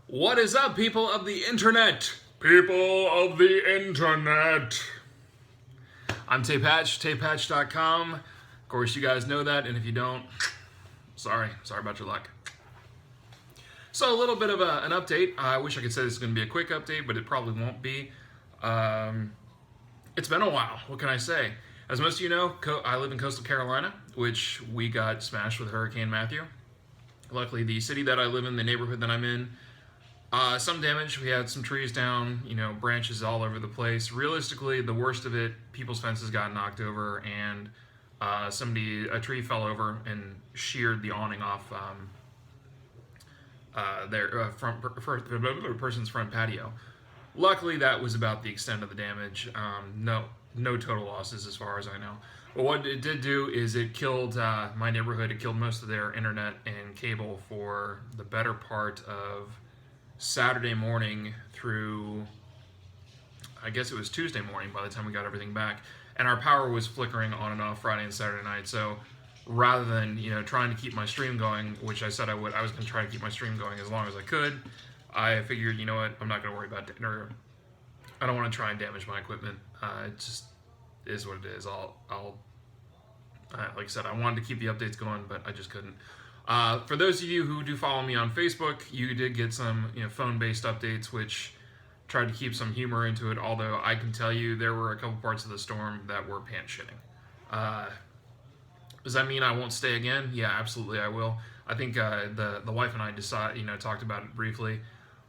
What is up, people of the internet? People of the internet. I'm TehPatch, TehPatch.com. Of course, you guys know that, and if you don't, sorry about your luck. So, a little bit of an update. I wish I could say this is going to be a quick update, but it probably won't be. It's been a while. What can I say? As most of you know, I live in coastal Carolina, which we got smashed with Hurricane Matthew. Luckily, the city that I live in, the neighborhood that I'm in, some damage. We had some trees down, branches all over the place. Realistically, the worst of it, people's fences got knocked over, and a tree fell over and sheared the awning off their person's front patio. Luckily, that was about the extent of the damage. No total losses as far as I know. But what it did do is it killed my neighborhood. It killed most of their internet and cable for the better part of Saturday morning through, I guess it was Tuesday morning by the time we got everything back. And our power was flickering on and off Friday and Saturday night. So rather than, trying to keep my stream going, which I said I would, I was going to try to keep my stream going as long as I could. I figured, you know what, I'm not going to worry about it. I don't want to try and damage my equipment. It just is what it is. Like I said, I wanted to keep the updates going, but I just couldn't. For those of you who do follow me on Facebook, you did get some phone-based updates, which tried to keep some humor into it, although I can tell you there were a couple parts of the storm that were pants-shitting. Does that mean I won't stay again? Yeah, absolutely I will. I think the wife and I talked about it briefly.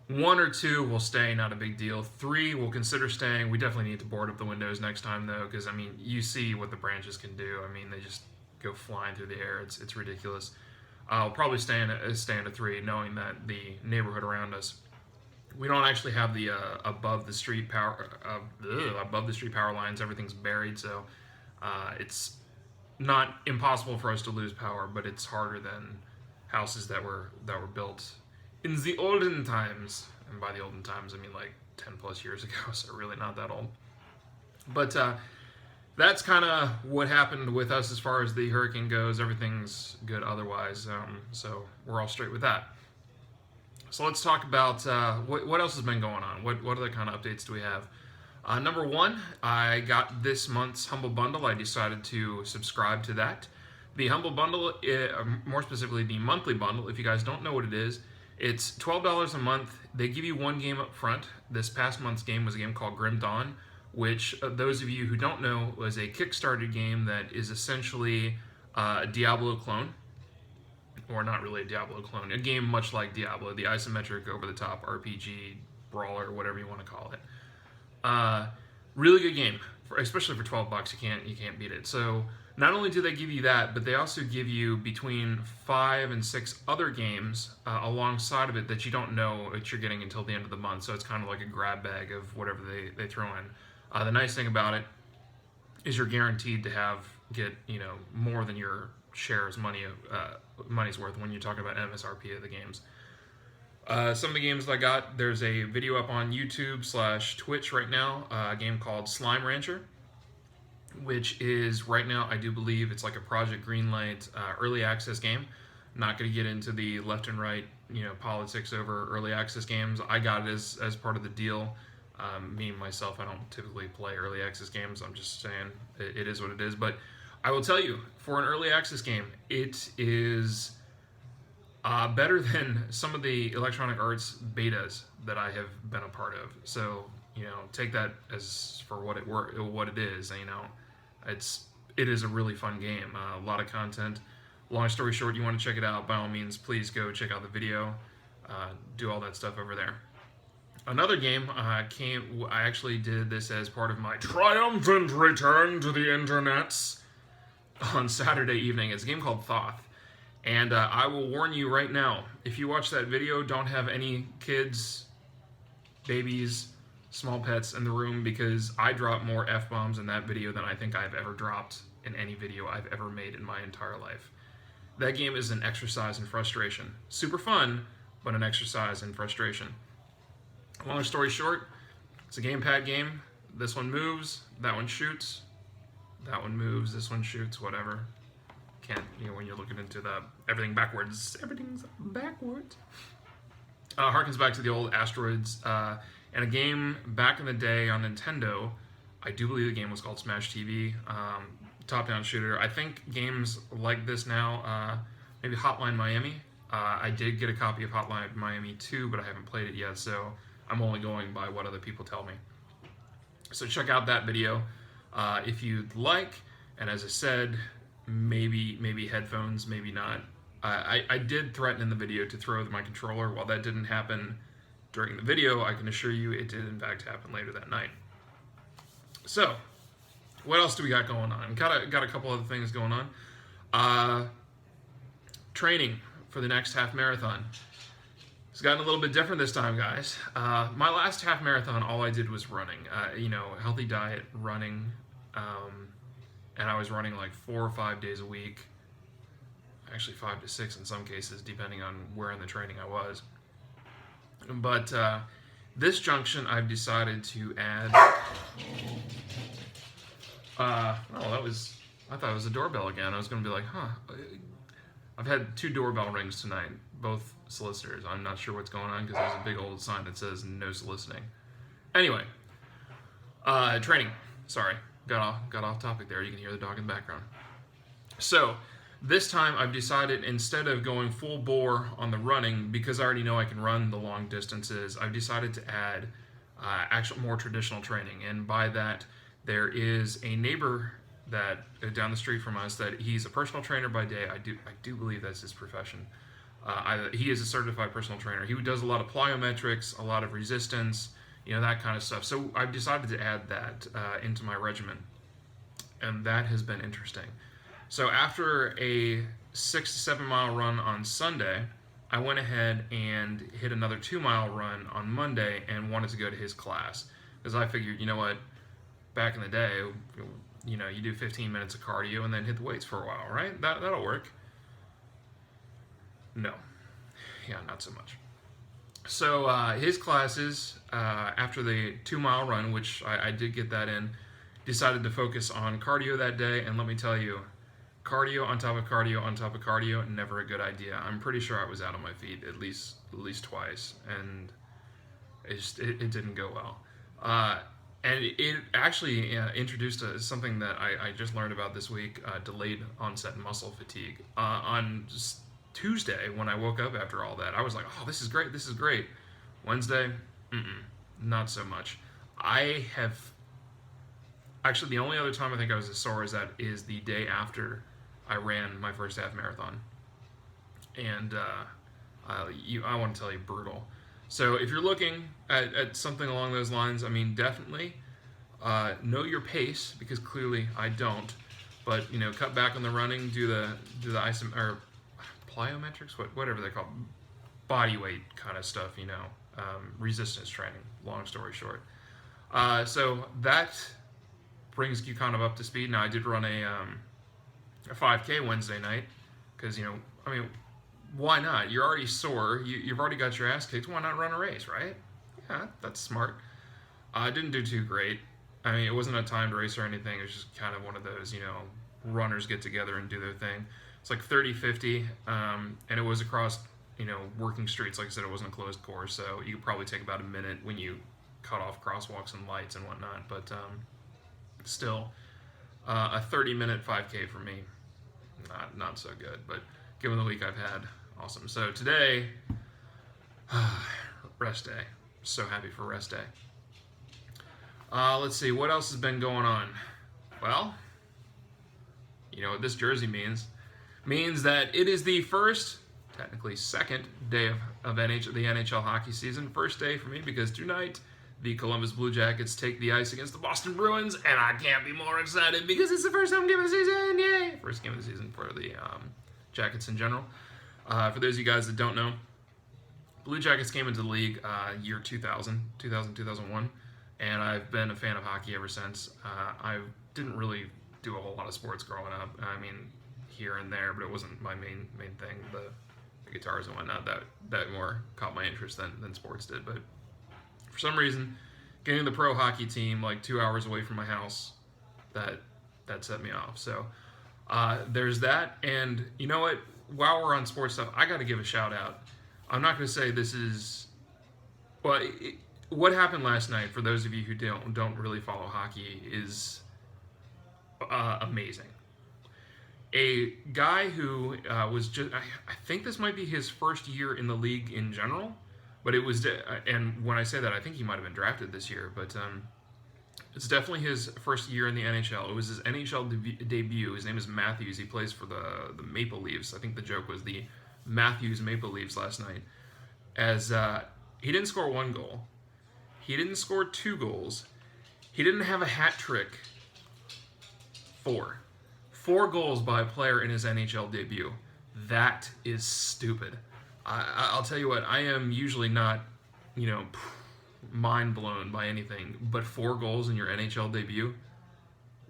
1 or 2 will stay, not a big deal. 3 will consider staying. We definitely need to board up the windows next time, though, because, you see what the branches can do. They just go flying through the air. It's ridiculous. I'll probably stay in a 3, knowing that the neighborhood around us, we don't actually have the above the street power lines. Everything's buried, so it's not impossible for us to lose power, but it's harder than houses that were built in the olden times. And by the olden times, I mean like 10 plus years ago, so really not that old. But that's kind of what happened with us as far as the hurricane goes. Everything's good otherwise, so we're all straight with that. So let's talk about what else has been going on. What other kind of updates do we have? Number 1, I got this month's Humble Bundle. I decided to subscribe to that. The Humble Bundle, more specifically the monthly bundle, if you guys don't know what it is, it's $12 a month. They give you 1 game up front. This past month's game was a game called Grim Dawn, which those of you who don't know was a Kickstarter game that is essentially a Diablo clone, or not really a Diablo clone, a game much like Diablo, the isometric over-the-top RPG, brawler, whatever you want to call it. Really good game, especially for $12. You can't beat it. So not only do they give you that, but they also give you between 5 and 6 other games alongside of it that you don't know that you're getting until the end of the month. So it's kind of like a grab bag of whatever they throw in. The nice thing about it is you're guaranteed to get more than your share's money's worth when you're talking about MSRP of the games. Some of the games that I got, there's a video up on YouTube/Twitch right now, a game called Slime Rancher, which is right now, I do believe it's like a Project Greenlight early access game. I'm not going to get into the left and right politics over early access games. I got it as part of the deal. Me, myself, I don't typically play early access games. I'm just saying it is what it is. But I will tell you, for an early access game, it is better than some of the Electronic Arts betas that I have been a part of. So, take that as for what it is. It is a really fun game. A lot of content. Long story short, you want to check it out, by all means, please go check out the video. Do all that stuff over there. Another game I actually did this as part of my triumphant return to the internets on Saturday evening. It's a game called Thoth. And I will warn you right now, if you watch that video, don't have any kids, babies, small pets in the room, because I dropped more F-bombs in that video than I think I've ever dropped in any video I've ever made in my entire life. That game is an exercise in frustration. Super fun, but an exercise in frustration. Long story short, it's a gamepad game. This one moves, that one shoots, that one moves, this one shoots, whatever. Can't, when you're looking into everything's backwards. harkens back to the old Asteroids, and a game back in the day on Nintendo. I do believe the game was called Smash TV, top-down shooter. I think games like this now, maybe Hotline Miami. I did get a copy of Hotline Miami 2, but I haven't played it yet, so I'm only going by what other people tell me. So check out that video if you'd like. And as I said, maybe headphones, maybe not. I did threaten in the video to throw my controller. While that didn't happen during the video, I can assure you it did in fact happen later that night. So, what else do we got going on? Got a couple other things going on. Training for the next half marathon. It's gotten a little bit different this time, guys. My last half marathon, all I did was running. Healthy diet, running, and I was running like 4 or 5 days a week. Actually 5 to 6 in some cases, depending on where in the training I was. But this junction, I've decided to add. I thought it was a doorbell again. I was going to be like, huh. I've had 2 doorbell rings tonight, both solicitors. I'm not sure what's going on because there's a big old sign that says no soliciting. Anyway, training. Sorry, got off topic there. You can hear the dog in the background. So this time I've decided, instead of going full bore on the running, because I already know I can run the long distances, I've decided to add actual more traditional training. And by that, there is a neighbor that down the street from us that he's a personal trainer by day. I do believe that's his profession. He is a certified personal trainer. He does a lot of plyometrics, a lot of resistance, that kind of stuff. So I've decided to add that into my regimen, and that has been interesting. So after a 6 to 7 mile run on Sunday, I went ahead and hit another 2 mile run on Monday and wanted to go to his class because I figured, back in the day, you do 15 minutes of cardio and then hit the weights for a while, right? That'll work. No. Yeah, not so much. So his classes, after the 2 mile run, which I did get that in, decided to focus on cardio that day. And let me tell you, cardio on top of cardio on top of cardio, never a good idea. I'm pretty sure I was out on my feet at least twice, and it didn't go well. And it actually introduced something that I just learned about this week, delayed onset muscle fatigue. On Tuesday, when I woke up after all that, I was like, oh, this is great. Wednesday, not so much. Actually, the only other time I think I was as sore as that is the day after I ran my first half marathon. And I want to tell you, brutal. So if you're looking at something along those lines, definitely know your pace, because clearly I don't. But cut back on the running, do the plyometrics, whatever they're called, body weight kind of stuff. Resistance training. Long story short, so that brings you kind of up to speed. Now I did run a 5K Wednesday night because why not? You're already sore. You've already got your ass kicked. Why not run a race, right? Yeah, that's smart. I didn't do too great. It wasn't a timed race or anything. It was just kind of one of those, runners get together and do their thing. It's like 30-50, and it was across, working streets. Like I said, it wasn't a closed course, so you could probably take about a minute when you cut off crosswalks and lights and whatnot. But still, a 30-minute 5K for me, not so good. But given the week I've had, awesome. So today, rest day. So happy for rest day. Let's see, what else has been going on? Well, you know what this jersey means. Means that it is the first, technically second day of the NHL hockey season. First day for me because tonight the Columbus Blue Jackets take the ice against the Boston Bruins, and I can't be more excited because it's the first home game of the season. Yay! First game of the season for the Jackets in general. For those of you guys that don't know, Blue Jackets came into the league year 2001, and I've been a fan of hockey ever since. I didn't really do a whole lot of sports growing up. Here and there, but it wasn't my main thing. The guitars and whatnot that more caught my interest than sports did. But for some reason, getting the pro hockey team like 2 hours away from my house, that set me off. So there's that. And you know what? While we're on sports stuff, I got to give a shout out. I'm not going to say this is Well, what happened last night, for those of you who don't really follow hockey, is amazing. A guy who was just, I think this might be his first year in the league in general, but it was, and when I say that, I think he might have been drafted this year, but it's definitely his first year in the NHL. It was his NHL debut. His name is Matthews. He plays for the Maple Leafs. I think the joke was the Matthews Maple Leafs last night. As he didn't score one goal, he didn't score two goals, he didn't have a hat trick. Four goals by a player in his NHL debut. That is stupid. I'll tell you what. I am usually not, mind blown by anything, but 4 goals in your NHL debut.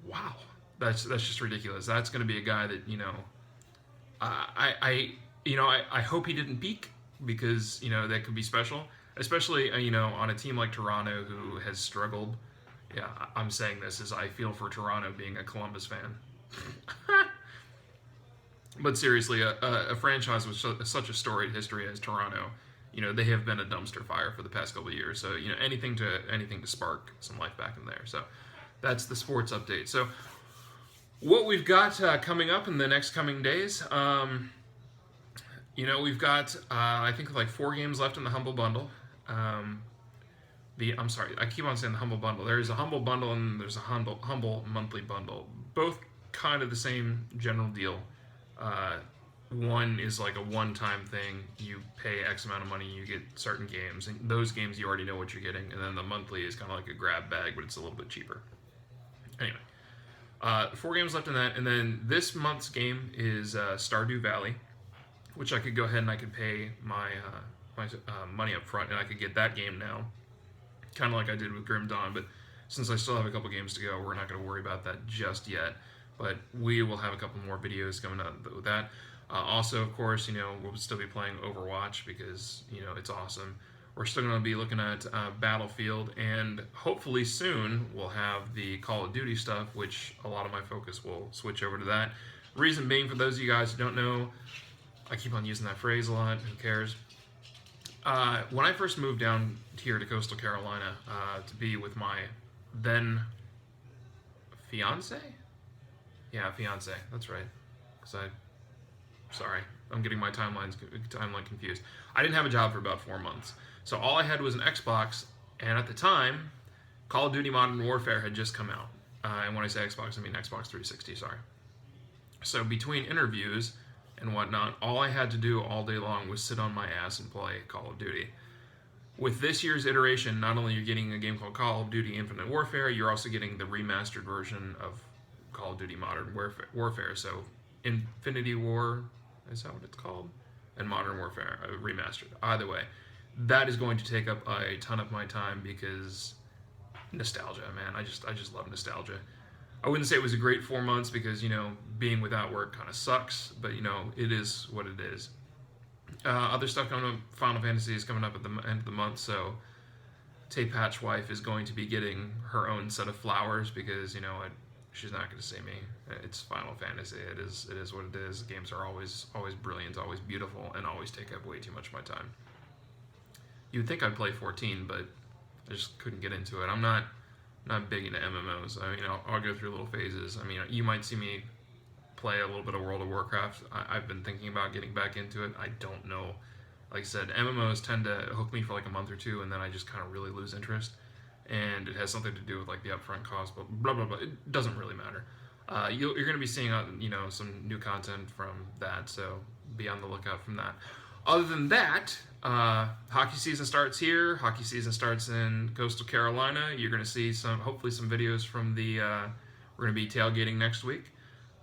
Wow, that's just ridiculous. That's going to be a guy that I hope he didn't peak, because that could be special, especially on a team like Toronto who has struggled. Yeah, I'm saying this as I feel for Toronto, being a Columbus fan. But seriously, a franchise with such a storied history as Toronto, they have been a dumpster fire for the past couple of years. So anything to spark some life back in there. So that's the sports update. So what we've got coming up in the next coming days, we've got I think like 4 games left in the Humble Bundle. I'm sorry, I keep on saying the Humble Bundle. There's a Humble Bundle and there's a Humble Monthly Bundle. Both kind of the same general deal. One is like a one-time thing. You pay X amount of money, you get certain games, and those games you already know what you're getting. And then the monthly is kind of like a grab bag, but it's a little bit cheaper. Anyway, 4 games left in that, and then this month's game is Stardew Valley, which I could go ahead and I could pay my money up front, and I could get that game now, kind of like I did with Grim Dawn. But since I still have a couple games to go, we're not going to worry about that just yet. But we will have a couple more videos coming out with that. Also, of course, we'll still be playing Overwatch, because it's awesome. We're still going to be looking at Battlefield, and hopefully soon we'll have the Call of Duty stuff, which a lot of my focus will switch over to that. Reason being, for those of you guys who don't know, I keep on using that phrase a lot. Who cares? When I first moved down here to Coastal Carolina to be with my then fiance? Yeah, fiance. That's right. Sorry, I'm getting my timeline confused. I didn't have a job for about 4 months, so all I had was an Xbox, and at the time, Call of Duty Modern Warfare had just come out. And when I say Xbox, I mean Xbox 360. Sorry. So between interviews and whatnot, all I had to do all day long was sit on my ass and play Call of Duty. With this year's iteration, not only are you getting a game called Call of Duty Infinite Warfare, you're also getting the remastered version of Call of Duty Modern Warfare. So Infinity War, is that what it's called? And Modern Warfare remastered. Either way, that is going to take up a ton of my time, because nostalgia, man. I just love nostalgia. I wouldn't say it was a great 4 months, because being without work kind of sucks, but it is what it is. Other stuff coming up. Final Fantasy is coming up at the end of the month, so TehPatch wife is going to be getting her own set of flowers, because she's not going to see me. It's Final Fantasy. It is what it is. Games are always brilliant, always beautiful, and always take up way too much of my time. You'd think I'd play 14, but I just couldn't get into it. I'm not big into MMOs. I mean, I'll go through little phases. I mean, you might see me play a little bit of World of Warcraft. I've been thinking about getting back into it. I don't know. Like I said, MMOs tend to hook me for like a month or two, and then I just kind of really lose interest. And it has something to do with like the upfront cost, but blah blah blah. It doesn't really matter. You're going to be seeing some new content from that, so be on the lookout from that. Other than that, hockey season starts here. Hockey season starts in Coastal Carolina. You're going to see hopefully some videos from the. We're going to be tailgating next week.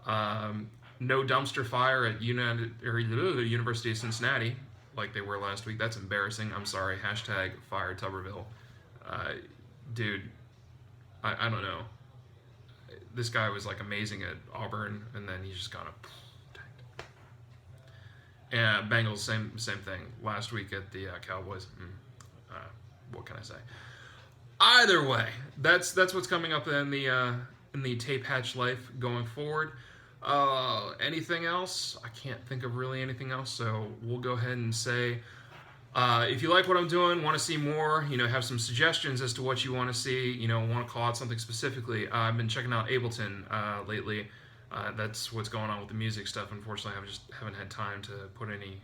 No dumpster fire at the University of Cincinnati like they were last week. That's embarrassing. I'm sorry. Hashtag fire Tuberville. Dude, I don't know. This guy was like amazing at Auburn, and then he just kind of tanked. And Bengals, same thing. Last week at the Cowboys. What can I say? Either way, that's what's coming up in the TehPatch life going forward. Anything else? I can't think of really anything else, so we'll go ahead and say If you like what I'm doing, want to see more, have some suggestions as to what you want to see, want to call out something specifically, I've been checking out Ableton lately. That's what's going on with the music stuff. Unfortunately, I just haven't had time to put any,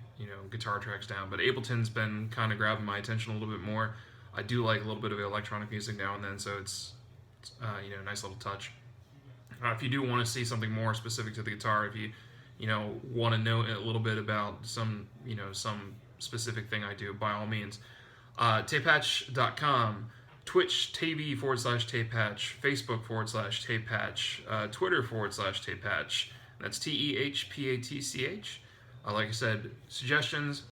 guitar tracks down. But Ableton's been kind of grabbing my attention a little bit more. I do like a little bit of electronic music now and then, so it's nice little touch. If you do want to see something more specific to the guitar, if you, want to know a little bit about some specific thing I do, by all means. TehPatch.com, Twitch TV /TehPatch, Facebook /TehPatch, Twitter /TehPatch. That's TehPatch. Like I said, suggestions,